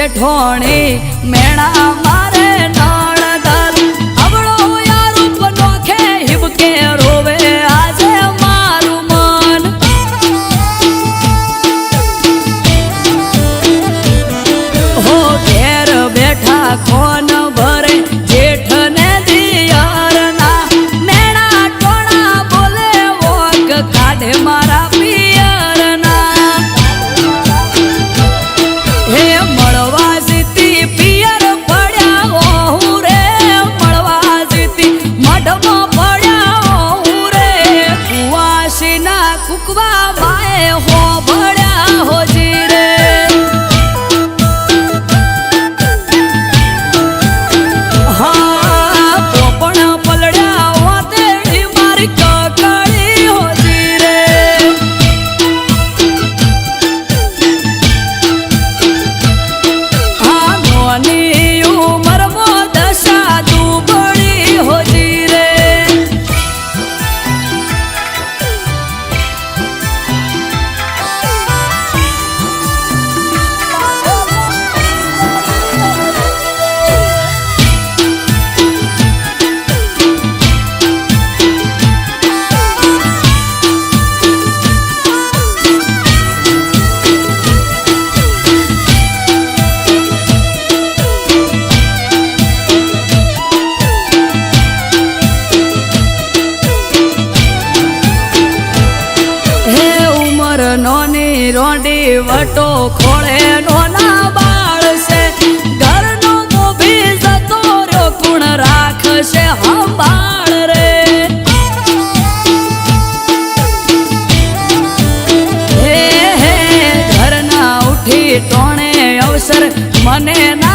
જેઠોણી મેણા મારે નણદલ અવળો યાર નોખે હિબકે રોવે આજે મારું મન હો ઘેર બેઠા કોણ ભરે જેઠ ને દિયરના મેણા ટોણા બોલે વોક કાઢે મારા પિયરના હે મળવા જીતી પિયર પડ્યા ઓહું રે મળવા જીતી મઢમાં પડ્યા ઓહું રે કુવાસીના કુકવા માએ હો ભળ્યા હોજી રે હા પોપણ પલડ્યા હોતેડી મારી કકડી હોજી રે હા નોની ઉંમરમાં દશા દુબળી હોજી રે હે ઉમર નોની રોંડી વટો ખોળે નોના બાળ છે ઘરનો મોભી જતો રહ્યો કુણ રાખશે સંભાળ રે હે હે ઘરના ઉઠી ટોણે અવસર મને ના